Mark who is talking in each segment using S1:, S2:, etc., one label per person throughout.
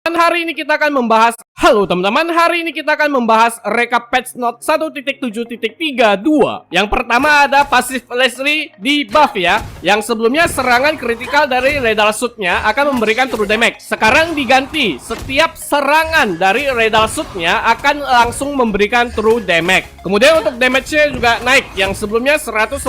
S1: Hari ini kita akan membahas Halo teman-teman, hari ini kita akan membahas rekap patch note 1.7.32. Yang pertama ada pasif Leslie di buff ya. Yang sebelumnya serangan kritikal dari Lethal Suit-nya akan memberikan true damage. Sekarang diganti, setiap serangan dari Lethal Suit-nya akan langsung memberikan true damage. Kemudian untuk damage-nya juga naik. Yang sebelumnya 110%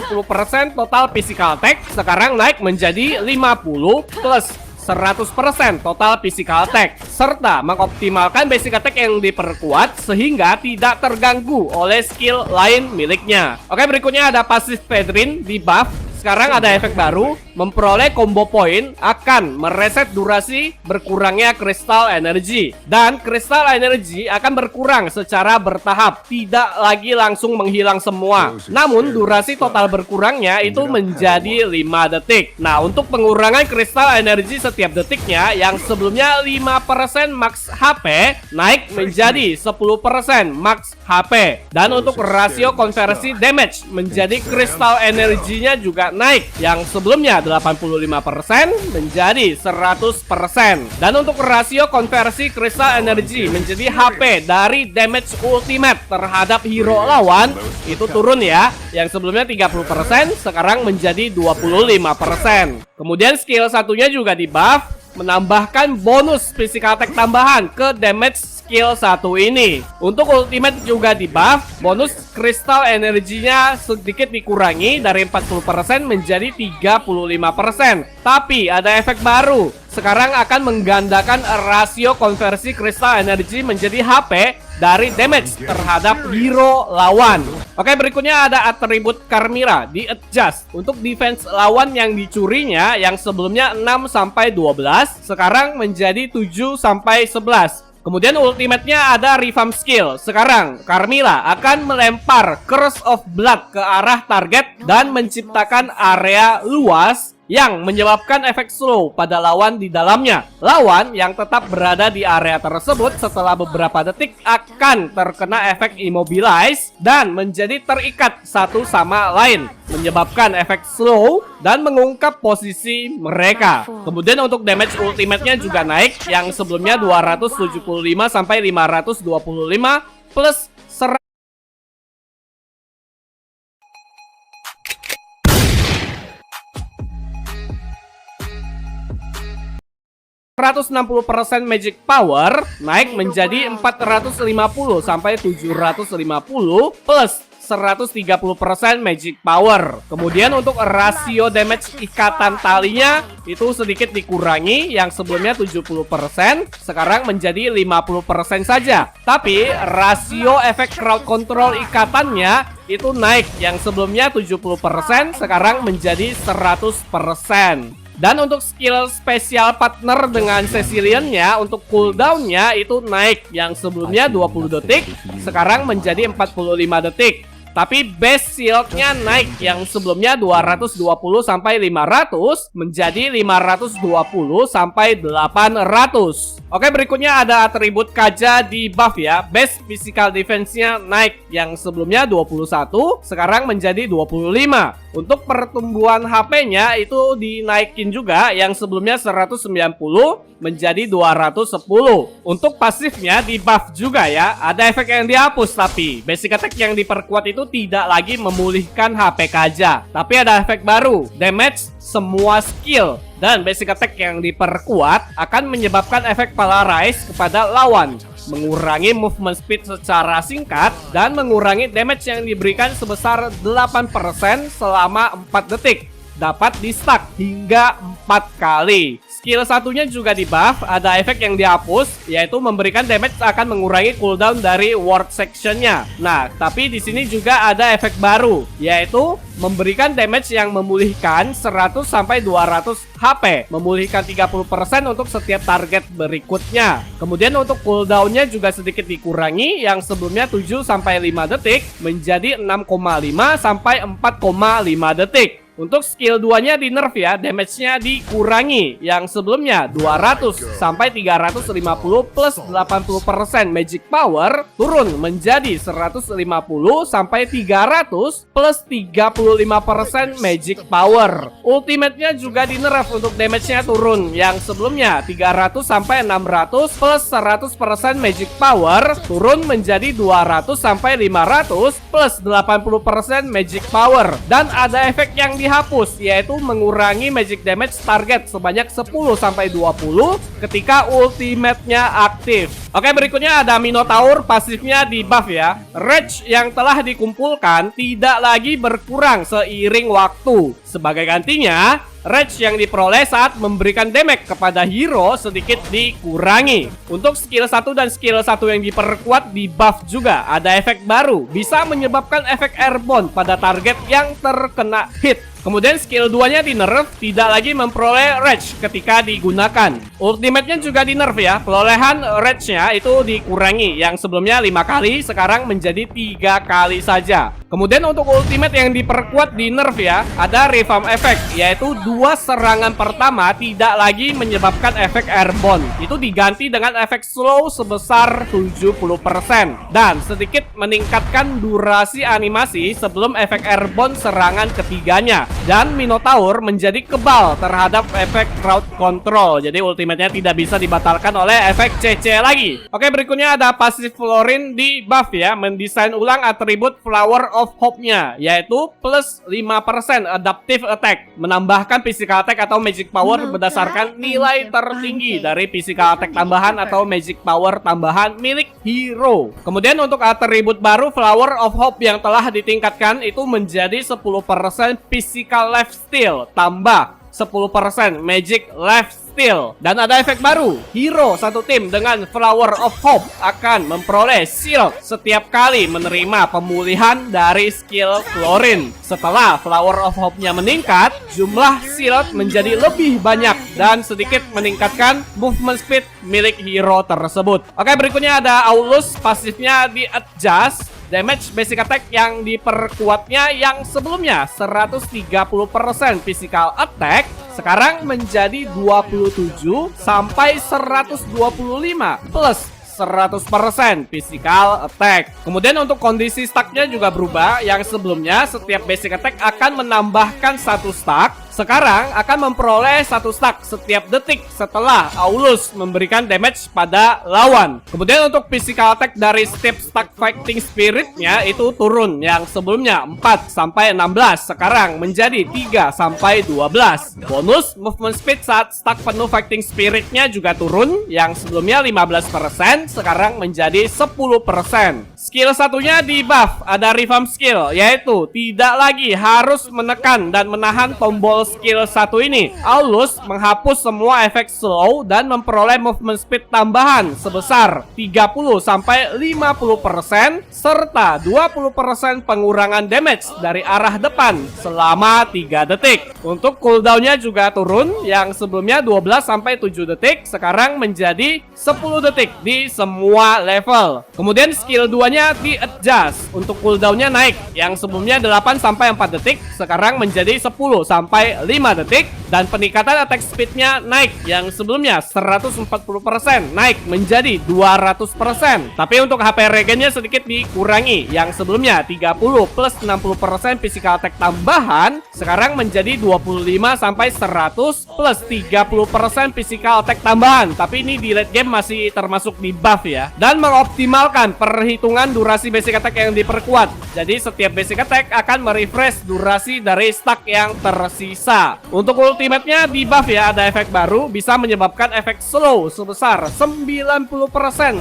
S1: total physical attack, sekarang naik menjadi 50 plus 100% total physical attack, serta mengoptimalkan basic attack yang diperkuat sehingga tidak terganggu oleh skill lain miliknya. Oke, berikutnya ada pasif Pedrin di buff. Sekarang ada efek baru, memperoleh combo point akan mereset durasi berkurangnya kristal energi. Dan kristal energi akan berkurang secara bertahap, tidak lagi langsung menghilang semua. Namun durasi total berkurangnya itu menjadi 5 detik. Nah, untuk pengurangan kristal energi setiap detiknya yang sebelumnya 5% max HP naik menjadi 10% max HP. Dan untuk rasio konversi damage menjadi kristal energinya juga naik, yang sebelumnya 85% menjadi 100%. Dan untuk rasio konversi kristal energi menjadi HP dari damage ultimate terhadap hero lawan itu turun ya, yang sebelumnya 30% sekarang menjadi 25%. Kemudian skill satunya juga di buff, menambahkan bonus physical attack tambahan ke damage skill 1 ini. Untuk ultimate juga di buff, bonus kristal energinya sedikit dikurangi dari 40% menjadi 35%. Tapi ada efek baru, sekarang akan menggandakan rasio konversi kristal energi menjadi HP dari damage terhadap hero lawan. Oke, berikutnya ada atribut Karmira di adjust. Untuk defense lawan yang dicurinya yang sebelumnya 6-12 sekarang menjadi 7-11. Kemudian ultimate-nya ada revamp skill. Sekarang Karmila akan melempar Curse of Blood ke arah target dan menciptakan area luas yang menyebabkan efek slow pada lawan di dalamnya. Lawan yang tetap berada di area tersebut setelah beberapa detik akan terkena efek immobilize dan menjadi terikat satu sama lain, menyebabkan efek slow dan mengungkap posisi mereka. Kemudian untuk damage ultimate-nya juga naik, yang sebelumnya 275 sampai 525 plus 160% magic power naik menjadi 450 sampai 750 plus 130% magic power. Kemudian untuk rasio damage ikatan talinya itu sedikit dikurangi, yang sebelumnya 70% sekarang menjadi 50% saja. Tapi rasio efek crowd control ikatannya itu naik, yang sebelumnya 70% sekarang menjadi 100%. Dan untuk skill spesial partner dengan Cecilian-nya untuk cooldown-nya itu naik, yang sebelumnya 20 detik sekarang menjadi 45 detik. Tapi base shield-nya naik, yang sebelumnya 220 sampai 500 menjadi 520 sampai 800. Oke, berikutnya ada atribut Kaja di buff ya. Base physical defense-nya naik, yang sebelumnya 21 sekarang menjadi 25. Untuk pertumbuhan HP-nya itu dinaikin juga, yang sebelumnya 190 menjadi 210. Untuk pasifnya di buff juga ya. Ada efek yang dihapus, tapi basic attack yang diperkuat itu tidak lagi memulihkan HP Kaja. Tapi ada efek baru, damage semua skill. Dan basic attack yang diperkuat akan menyebabkan efek Polarize kepada lawan, mengurangi movement speed secara singkat, dan mengurangi damage yang diberikan sebesar 8% selama 4 detik. Dapat di stack hingga 4 kali. Skill satunya juga di buff, ada efek yang dihapus, yaitu memberikan damage akan mengurangi cooldown dari ward section-nya. Nah, tapi di sini juga ada efek baru, yaitu memberikan damage yang memulihkan 100 sampai 200 HP, memulihkan 30% untuk setiap target berikutnya. Kemudian untuk cooldown-nya juga sedikit dikurangi, yang sebelumnya 7 sampai 5 detik menjadi 6,5 sampai 4,5 detik. Untuk skill 2-nya di nerf ya, damage-nya dikurangi. Yang sebelumnya 200 sampai 350 plus 80% magic power turun menjadi 150 sampai 300 plus 35% magic power. Ultimate-nya juga di nerf untuk damage-nya turun. Yang sebelumnya 300 sampai 600 plus 100% magic power turun menjadi 200 sampai 500 plus 80% magic power. Dan ada efek yang dihapus, yaitu mengurangi magic damage target sebanyak 10 sampai 20 ketika ultimate-nya aktif. Oke, berikutnya ada Minotaur, pasifnya di buff ya. Rage yang telah dikumpulkan tidak lagi berkurang seiring waktu. Sebagai gantinya, rage yang diperoleh saat memberikan damage kepada hero sedikit dikurangi. Untuk skill 1 dan skill 1 yang diperkuat di buff juga ada efek baru, bisa menyebabkan efek airborne pada target yang terkena hit. Kemudian skill 2-nya di nerf, tidak lagi memperoleh rage ketika digunakan. Ultimate-nya juga di nerf ya, perolehan rage-nya itu dikurangi. Yang sebelumnya 5 kali, sekarang menjadi 3 kali saja. Kemudian untuk ultimate yang diperkuat di nerf ya, ada revamp effect, yaitu 2 serangan pertama tidak lagi menyebabkan efek airborne. Itu diganti dengan efek slow sebesar 70% dan sedikit meningkatkan durasi animasi sebelum efek airborne serangan ketiganya. Dan Minotaur menjadi kebal terhadap efek crowd control. Jadi ultimate-nya tidak bisa dibatalkan oleh efek CC lagi. Oke, berikutnya ada pasif Florin di buff ya, mendesain ulang atribut Flower of Hope-nya, yaitu plus 5% adaptive attack, menambahkan physical attack atau magic power berdasarkan nilai tertinggi dari physical attack tambahan atau magic power tambahan milik hero. Kemudian untuk atribut baru Flower of Hope yang telah ditingkatkan itu menjadi 10% physical lifesteal tambah 10% magic lifesteal. Dan ada efek baru, hero satu tim dengan Flower of Hope akan memperoleh shield setiap kali menerima pemulihan dari skill Florin. Setelah Flower of Hope-nya meningkat, jumlah shield menjadi lebih banyak dan sedikit meningkatkan movement speed milik hero tersebut. Oke, berikutnya ada Aulus, pasifnya di adjust. Damage basic attack yang diperkuatnya yang sebelumnya 130% physical attack sekarang menjadi 27 sampai 125 plus 100% physical attack. Kemudian untuk kondisi stacknya juga berubah. Yang sebelumnya setiap basic attack akan menambahkan 1 stack, sekarang akan memperoleh 1 stack setiap detik setelah Aulus memberikan damage pada lawan. Kemudian untuk physical attack dari setiap stack fighting spiritnya itu turun. Yang sebelumnya 4 sampai 16 sekarang menjadi 3 sampai 12. Bonus movement speed saat stack penuh fighting spiritnya juga turun. Yang sebelumnya 15% sekarang menjadi 10%. Skill satunya di buff, ada revamp skill, yaitu tidak lagi harus menekan dan menahan tombol skill 1 ini. Aulus menghapus semua efek slow dan memperoleh movement speed tambahan sebesar 30 sampai 50% serta 20% pengurangan damage dari arah depan selama 3 detik. Untuk cooldownnya juga turun, yang sebelumnya 12 sampai 7 detik sekarang menjadi 10 detik di semua level. Kemudian skill 2-nya di adjust, untuk cooldownnya naik, yang sebelumnya 8 sampai 4 detik sekarang menjadi 10 sampai 5 detik. Dan peningkatan attack speednya naik, yang sebelumnya 140% naik menjadi 200%. Tapi untuk HP regennya sedikit dikurangi, yang sebelumnya 30 plus 60% physical attack tambahan sekarang menjadi 25 sampai 100 plus 30% physical attack tambahan. Tapi ini di late game masih termasuk di buff ya. Dan mengoptimalkan perhitungan durasi basic attack yang diperkuat. Jadi setiap basic attack akan merefresh durasi dari stack yang tersisa. Untuk ultimate-nya di buff ya, ada efek baru, bisa menyebabkan efek slow sebesar 90%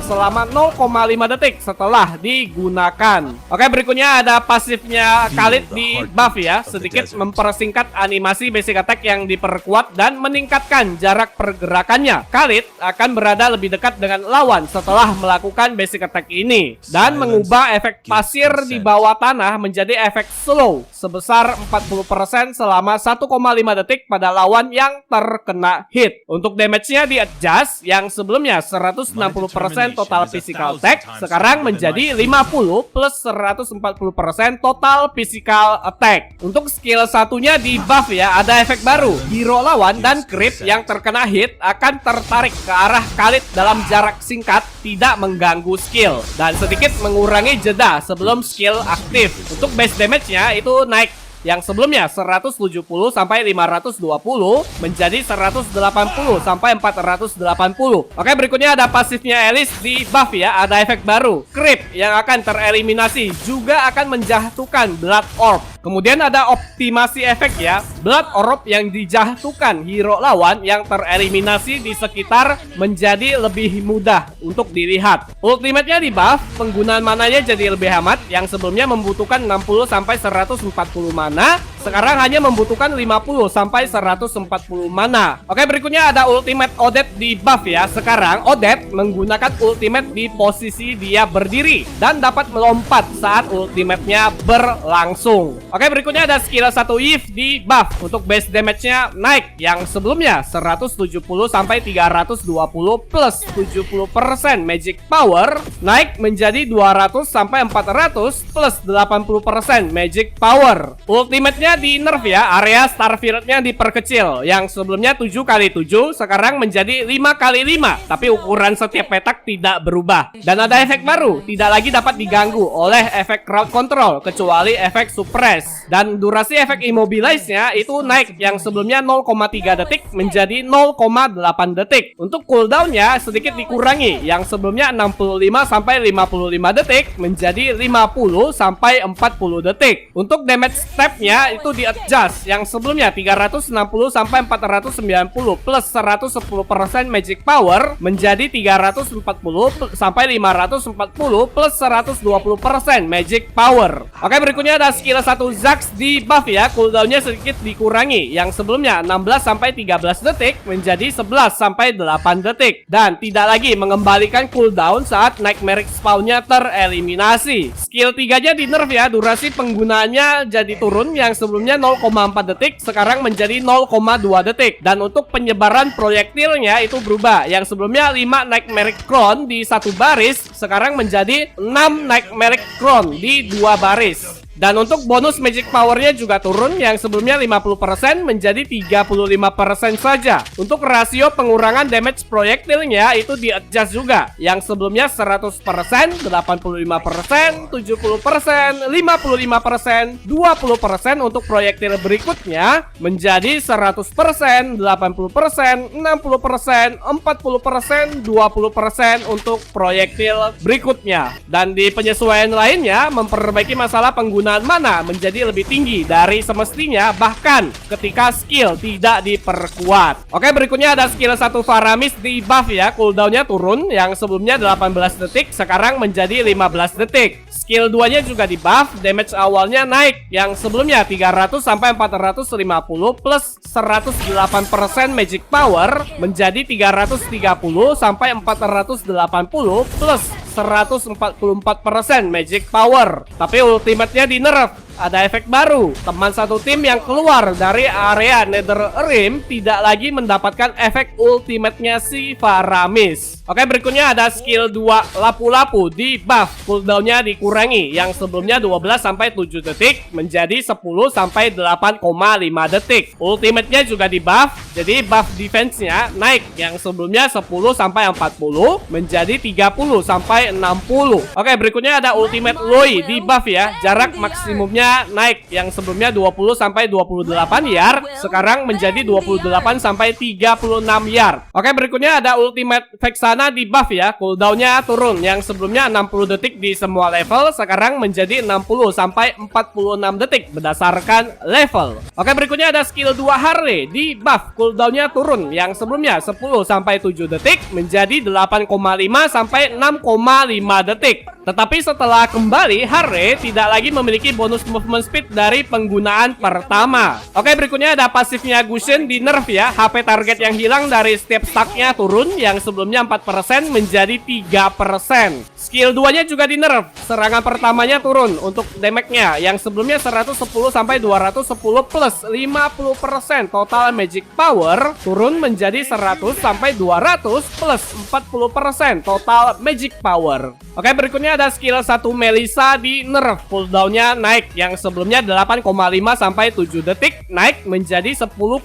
S1: selama 0,5 detik setelah digunakan. Oke, berikutnya ada pasifnya Khalid di buff ya, sedikit mempersingkat animasi basic attack yang diperkuat dan meningkatkan jarak pergerakannya. Khalid akan berada lebih dekat dengan lawan setelah melakukan basic attack ini dan mengubah efek pasir di bawah tanah menjadi efek slow sebesar 40% selama 1,5 0,5 detik pada lawan yang terkena hit. Untuk damage-nya di adjust, yang sebelumnya 160% total physical attack, sekarang menjadi 50 plus 140% total physical attack. Untuk skill satunya di buff ya, ada efek baru. Hero lawan dan creep yang terkena hit akan tertarik ke arah Khalid dalam jarak singkat, tidak mengganggu skill, dan sedikit mengurangi jeda sebelum skill aktif. Untuk base damage-nya itu naik, yang sebelumnya 170 sampai 520 menjadi 180 sampai 480. Oke, berikutnya ada pasifnya Alice di buff ya, ada efek baru. Creep yang akan tereliminasi juga akan menjatuhkan Blood Orb. Kemudian ada optimasi efek ya, Blood Orb yang dijatuhkan hero lawan yang tereliminasi di sekitar menjadi lebih mudah untuk dilihat. Ultimate-nya di buff, penggunaan mananya jadi lebih hemat, yang sebelumnya membutuhkan 60 sampai 140 mana, sekarang hanya membutuhkan 50 sampai 140 mana. Oke, berikutnya ada ultimate Odette di buff ya. Sekarang Odette menggunakan ultimate di posisi dia berdiri dan dapat melompat saat ultimate-nya berlangsung. Oke, berikutnya ada skill 1 Eve di buff. Untuk base damage-nya naik, yang sebelumnya 170 sampai 320 plus 70% magic power naik menjadi 200 sampai 400 plus 80% magic power. Ultimate-nya di nerf ya, area Starfield-nya diperkecil. Yang sebelumnya 7x7 sekarang menjadi 5x5, tapi ukuran setiap petak tidak berubah. Dan ada efek baru, tidak lagi dapat diganggu oleh efek crowd control kecuali efek suppress. Dan durasi efek immobilize-nya itu naik, yang sebelumnya 0,3 detik menjadi 0,8 detik. Untuk cooldown-nya sedikit dikurangi, yang sebelumnya 65 sampai 55 detik menjadi 50 sampai 40 detik. Untuk damage step-nya itu di adjust, yang sebelumnya 360 sampai 490 plus 110% magic power menjadi 340 sampai 540 plus 120% magic power. Oke, berikutnya ada skill 1 Zax di buff ya, cooldownnya sedikit dikurangi, yang sebelumnya 16 sampai 13 detik menjadi 11 sampai 8 detik, dan tidak lagi mengembalikan cooldown saat Nightmare spawn-nya tereliminasi. Skill 3-nya di nerf ya, durasi penggunaannya jadi turun, yang sebelumnya 0,4 detik sekarang menjadi 0,2 detik. Dan untuk penyebaran proyektilnya itu berubah, yang sebelumnya 5 Nightmare Crown di satu baris sekarang menjadi 6 Nightmare Crown di 2 baris. Dan untuk bonus magic powernya juga turun, yang sebelumnya 50% menjadi 35% saja. Untuk rasio pengurangan damage proyektilnya itu di adjust juga, yang sebelumnya 100%, 85%, 70%, 55%, 20% untuk proyektil berikutnya menjadi 100%, 80%, 60%, 40%, 20% untuk proyektil berikutnya. Dan di penyesuaian lainnya memperbaiki masalah penggunaan mana menjadi lebih tinggi dari semestinya, bahkan ketika skill tidak diperkuat. Oke, berikutnya ada skill 1 Faramis di buff ya, cooldownnya turun, yang sebelumnya 18 detik sekarang menjadi 15 detik. Skill 2-nya juga di buff, damage awalnya naik, yang sebelumnya 300 sampai 450 plus 108% magic power menjadi 330 sampai 480 plus 144% magic power. Tapi ultimate-nya di nerf, ada efek baru. Teman satu tim yang keluar dari area Netherrealm tidak lagi mendapatkan efek ultimate-nya si Faramis. Oke, berikutnya ada skill 2 Lapu-Lapu di buff, cooldown-nya dikurangi, yang sebelumnya 12 sampai 7 detik menjadi 10 sampai 8,5 detik. Ultimate-nya juga di buff, jadi buff defense-nya naik, yang sebelumnya 10 sampai 40 menjadi 30 sampai 60. Oke, berikutnya ada ultimate Loi di buff ya, jarak maksimumnya naik, yang sebelumnya 20 sampai 28 yard sekarang menjadi 28 sampai 36 yard. Oke, berikutnya ada ultimate Vexana di buff ya, cooldownnya turun, yang sebelumnya 60 detik di semua level sekarang menjadi 60 sampai 46 detik berdasarkan level. Oke, berikutnya ada skill 2 Harley di buff, cooldownnya turun, yang sebelumnya 10 sampai 7 detik menjadi 8,5 sampai 6,5 detik. Tetapi setelah kembali, Harry tidak lagi memiliki bonus movement speed dari penggunaan pertama. Oke, berikutnya ada pasifnya Gusion di nerf ya. HP target yang hilang dari setiap stacknya turun, yang sebelumnya 4% menjadi 3%. Skill 2-nya juga di nerf. Serangan pertamanya turun untuk damage-nya, yang sebelumnya 110 sampai 210 plus 50%. Total magic power turun menjadi 100 sampai 200 plus 40% total magic power. Oke, berikutnya ada skill 1 Melissa di nerf. Cooldown-nya naik, yang sebelumnya 8,5 sampai 7 detik naik menjadi 10,5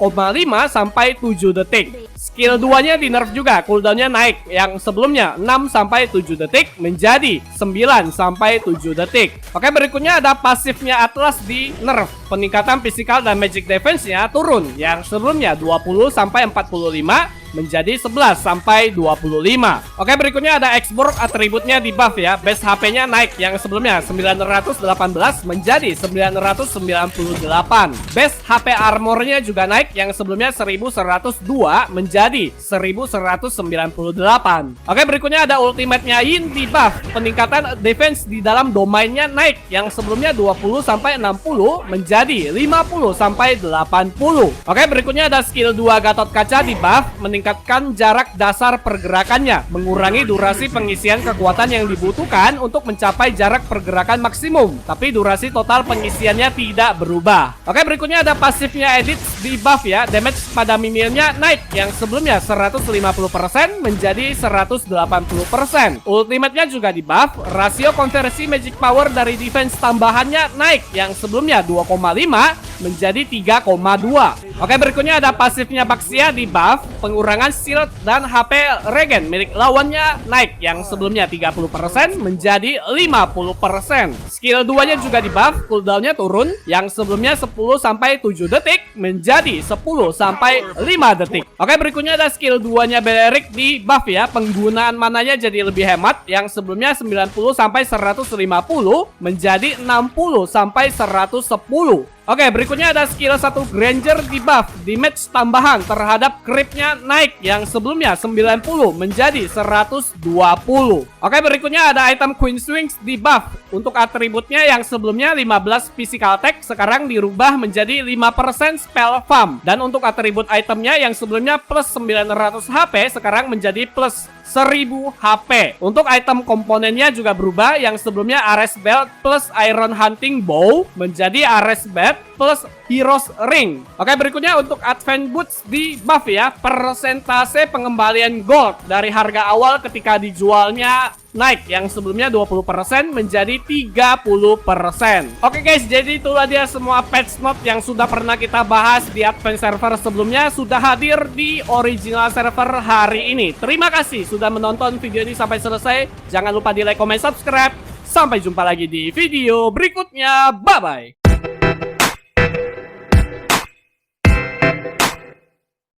S1: sampai 7 detik. Skill 2-nya di nerf juga, cooldown-nya naik, yang sebelumnya 6 sampai 7 detik menjadi 9 sampai 7 detik. Oke, berikutnya ada pasifnya Atlas di nerf. Peningkatan physical dan magic defense-nya turun, yang sebelumnya 20 sampai 45 menjadi 11 sampai 25. Oke, berikutnya ada X-Borg, atributnya di buff ya. Base HP-nya naik, yang sebelumnya 918 menjadi 998. Base HP armor-nya juga naik, yang sebelumnya 1102 menjadi 1198. Oke, berikutnya ada ultimate-nya Yin di buff. Peningkatan defense di dalam domainnya naik, yang sebelumnya 20 sampai 60 menjadi 50 sampai 80. Oke, berikutnya ada skill 2 Gatot Kaca di buff. Meningkatkan jarak dasar pergerakannya, mengurangi durasi pengisian kekuatan yang dibutuhkan untuk mencapai jarak pergerakan maksimum, tapi durasi total pengisiannya tidak berubah. Oke, berikutnya ada pasifnya Edit di buff ya. Damage pada minionnya naik, yang sebelumnya 150% menjadi 180%. Ultimate-nya juga di buff. Rasio konversi magic power dari defense tambahannya naik, yang sebelumnya 2,5 menjadi 3,2. Oke, berikutnya ada pasifnya Baxia di buff. Pengurangan shield dan HP regen milik lawannya naik, yang sebelumnya 30% menjadi 50%. Skill 2-nya juga di buff, cooldown-nya turun, yang sebelumnya 10 sampai 7 detik menjadi 10 sampai 5 detik. Oke, berikutnya ada skill 2-nya Balearic di buff ya. Penggunaan mananya jadi lebih hemat, yang sebelumnya 90 sampai 150 menjadi 60 sampai 110. Oke, berikutnya ada skill 1 Granger di buff. Damage tambahan terhadap creepnya naik, yang sebelumnya 90 menjadi 120. Oke, berikutnya ada item Queen Swings di buff. Untuk atributnya yang sebelumnya 15 physical attack sekarang dirubah menjadi 5% spell farm. Dan untuk atribut itemnya yang sebelumnya plus 900 HP sekarang menjadi plus 1000 HP. Untuk item komponennya juga berubah, yang sebelumnya Ares Belt plus Iron Hunting Bow menjadi Ares Belt plus Heroes Ring. Oke, berikutnya untuk Advent Boots di buff ya. Persentase pengembalian gold dari harga awal ketika dijualnya naik, yang sebelumnya 20% menjadi 30%. Oke guys, jadi itulah dia semua patch note yang sudah pernah kita bahas di Advent server sebelumnya sudah hadir di original server hari ini. Terima kasih sudah menonton video ini sampai selesai. Jangan lupa di like, comment, subscribe. Sampai jumpa lagi di video berikutnya. Bye bye.